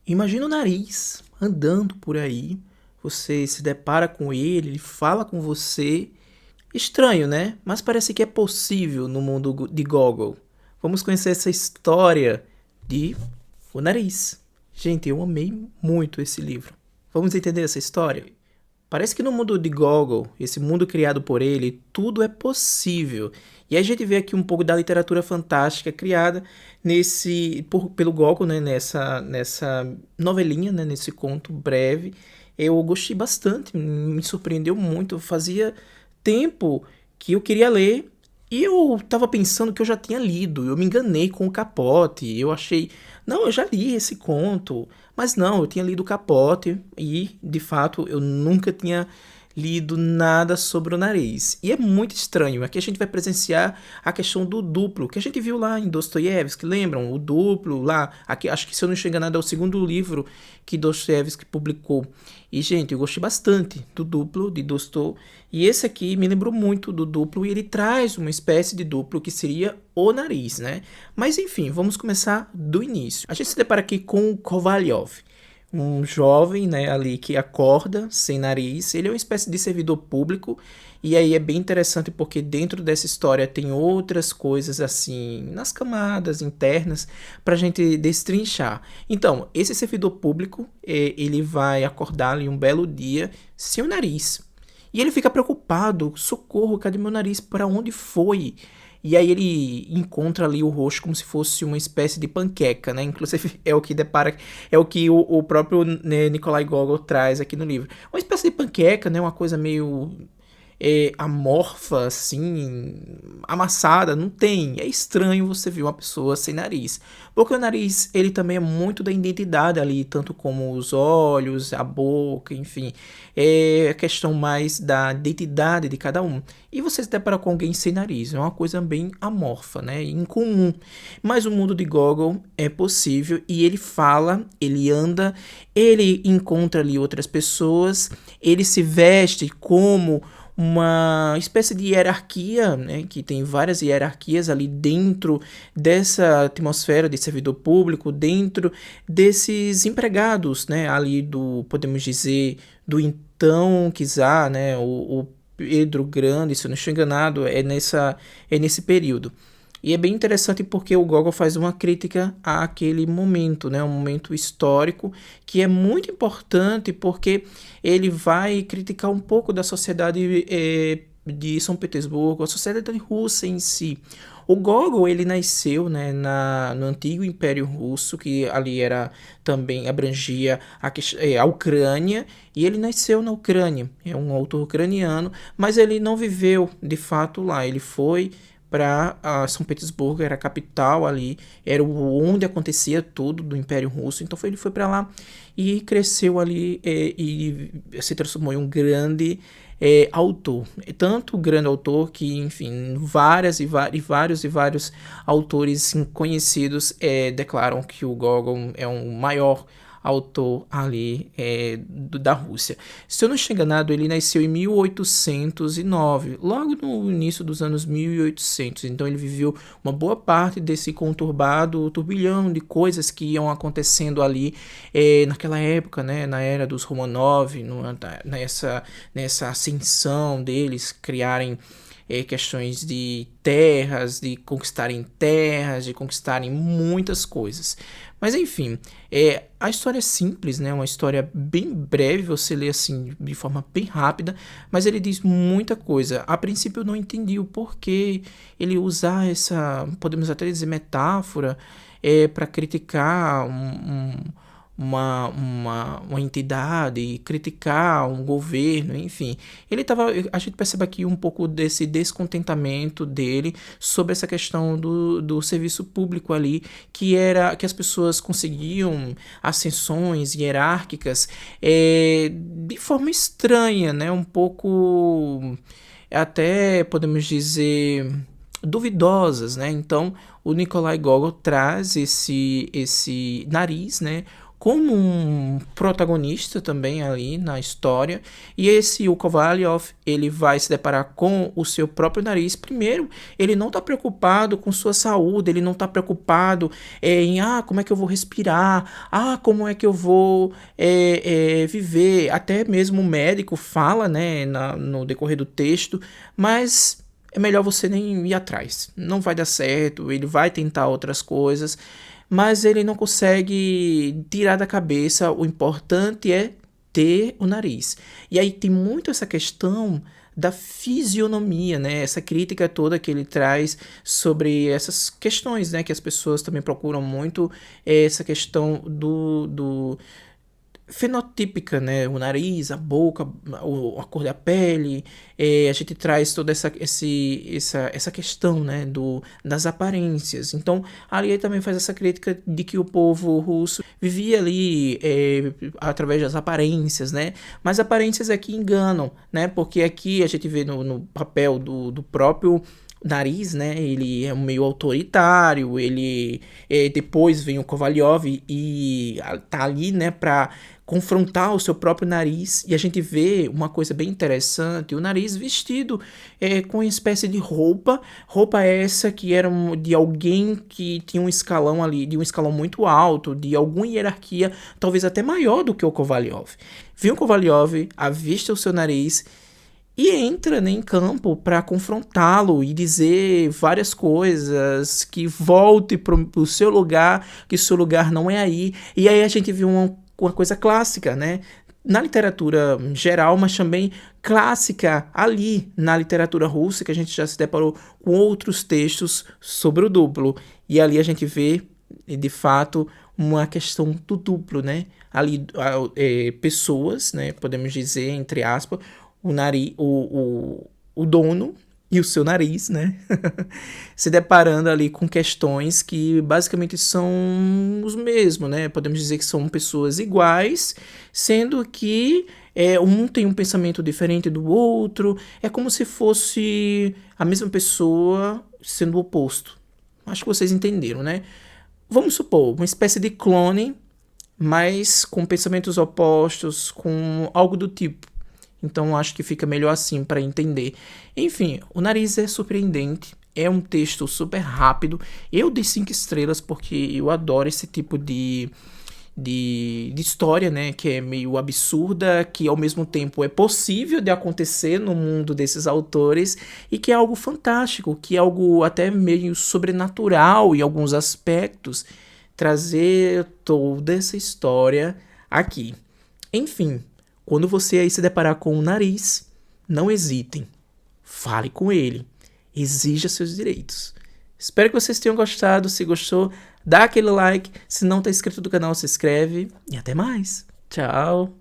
Imagina o nariz andando por aí, você se depara com ele fala com você. Estranho, né? Mas parece que é possível no mundo de Gogol. Vamos conhecer essa história de O Nariz. Gente, eu amei muito esse livro. Vamos entender essa história? Parece que no mundo de Gogol, esse mundo criado por ele, tudo é possível. E a gente vê aqui um pouco da literatura fantástica criada pelo Gogol, né, nessa novelinha, né, nesse conto breve. Eu gostei bastante, me surpreendeu muito. Fazia tempo que eu queria ler e eu tava pensando que eu já tinha lido. Eu me enganei com o Capote. Eu achei, não, eu já li esse conto. Mas não, eu tinha lido o Capote e, de fato, eu nunca tinha lido nada sobre o nariz. E é muito estranho. Aqui a gente vai presenciar a questão do duplo, que a gente viu lá em Dostoiévski, lembram? O duplo lá, aqui, acho que se eu não estou enganado é o segundo livro que Dostoiévski publicou. E, gente, eu gostei bastante do duplo de Dostoi. E esse aqui me lembrou muito do duplo e ele traz uma espécie de duplo que seria o nariz, né? Mas enfim, vamos começar do início. A gente se depara aqui com o Kovalyov, um jovem, né, ali que acorda sem nariz. Ele é uma espécie de servidor público e aí é bem interessante porque dentro dessa história tem outras coisas assim nas camadas internas para a gente destrinchar. Então, esse servidor público, ele vai acordar ali um belo dia sem o nariz. E ele fica preocupado, socorro, cadê meu nariz? Para onde foi? E aí ele encontra ali o rosto como se fosse uma espécie de panqueca, né? Inclusive é o que depara, é o que o próprio, né, Nikolai Gogol traz aqui no livro. Uma espécie de panqueca, né? Uma coisa meio amorfa, assim, amassada, não tem. É estranho você ver uma pessoa sem nariz. Porque o nariz, ele também é muito da identidade ali, tanto como os olhos, a boca, enfim. É a questão mais da identidade de cada um. E você se depara com alguém sem nariz, é uma coisa bem amorfa, né? Incomum. Mas o mundo de Gogol é possível e ele fala, ele anda, ele encontra ali outras pessoas, ele se veste como uma espécie de hierarquia, né, que tem várias hierarquias ali dentro dessa atmosfera de servidor público, dentro desses empregados, né, ali do, podemos dizer, do então czar, né, o Pedro Grande, se eu não estou enganado, é nesse período. E é bem interessante porque o Gogol faz uma crítica àquele momento, né? Um momento histórico que é muito importante porque ele vai criticar um pouco da sociedade de São Petersburgo, a sociedade russa em si. O Gogol, ele nasceu, né, no antigo Império Russo, que ali era também abrangia a Ucrânia, e ele nasceu na Ucrânia. É um autor ucraniano, mas ele não viveu de fato lá. Ele foi para São Petersburgo, era a capital ali, era onde acontecia tudo do Império Russo. Então ele foi para lá e cresceu ali e se transformou em um grande autor. Tanto grande autor que, enfim, vários autores conhecidos declaram que o Gogol é um maior autor ali da Rússia. Se eu não estou enganado, ele nasceu em 1809, logo no início dos anos 1800. Então ele viveu uma boa parte desse conturbado turbilhão de coisas que iam acontecendo ali naquela época, né, na era dos Romanov, nessa ascensão deles criarem questões de terras, de conquistarem muitas coisas. Mas enfim, a história é simples, né? Uma história bem breve, você lê assim de forma bem rápida, mas ele diz muita coisa. A princípio eu não entendi o porquê ele usar essa, podemos até dizer, metáfora para criticar uma entidade, criticar um governo, enfim. A gente percebe aqui um pouco desse descontentamento dele sobre essa questão do serviço público ali, que as pessoas conseguiam ascensões hierárquicas de forma estranha, né? Um pouco, até podemos dizer, duvidosas, né? Então o Nikolai Gogol traz esse nariz, né, como um protagonista também ali na história. E o Kovalyov, ele vai se deparar com o seu próprio nariz. Primeiro, ele não está preocupado com sua saúde, ele não está preocupado em como é que eu vou respirar, como é que eu vou viver. Até mesmo o médico fala, né, no decorrer do texto, mas é melhor você nem ir atrás. Não vai dar certo, ele vai tentar outras coisas, mas ele não consegue tirar da cabeça. O importante é ter o nariz. E aí tem muito essa questão da fisionomia, né? Essa crítica toda que ele traz sobre essas questões, né? Que as pessoas também procuram muito, essa questão do fenotípica, né? O nariz, a boca, a cor da pele. A gente traz toda essa questão, né? Das aparências. Então, ali ele também faz essa crítica de que o povo russo vivia ali através das aparências, né? Mas aparências aqui enganam, né? Porque aqui a gente vê no papel do próprio nariz, né? Ele é meio autoritário, ele depois vem o Kovalyov e tá ali, né, para confrontar o seu próprio nariz, e a gente vê uma coisa bem interessante, o nariz vestido com uma espécie de roupa essa que era de alguém que tinha um escalão ali, de um escalão muito alto, de alguma hierarquia, talvez até maior do que o Kovalyov. Vem o Kovalyov, avista o seu nariz e entra, né, em campo para confrontá-lo e dizer várias coisas, que volte para o seu lugar, que o seu lugar não é aí. E aí a gente viu uma coisa clássica, né? Na literatura geral, mas também clássica ali na literatura russa, que a gente já se deparou com outros textos sobre o duplo. E ali a gente vê, de fato, uma questão do duplo, né? Ali, pessoas, né? Podemos dizer, entre aspas, o dono e o seu nariz, né? Se deparando ali com questões que basicamente são os mesmos, né? Podemos dizer que são pessoas iguais, sendo que um tem um pensamento diferente do outro. É como se fosse a mesma pessoa sendo o oposto. Acho que vocês entenderam, né? Vamos supor, uma espécie de clone, mas com pensamentos opostos, com algo do tipo. Então acho que fica melhor assim para entender. Enfim, o nariz é surpreendente. É um texto super rápido. Eu dei 5 estrelas porque eu adoro esse tipo de história, né? Que é meio absurda, que ao mesmo tempo é possível de acontecer no mundo desses autores e que é algo fantástico, que é algo até meio sobrenatural em alguns aspectos. Trazer toda essa história aqui. Enfim. Quando você aí se deparar com o nariz, não hesitem. Fale com ele. Exija seus direitos. Espero que vocês tenham gostado. Se gostou, dá aquele like. Se não está inscrito no canal, se inscreve. E até mais. Tchau.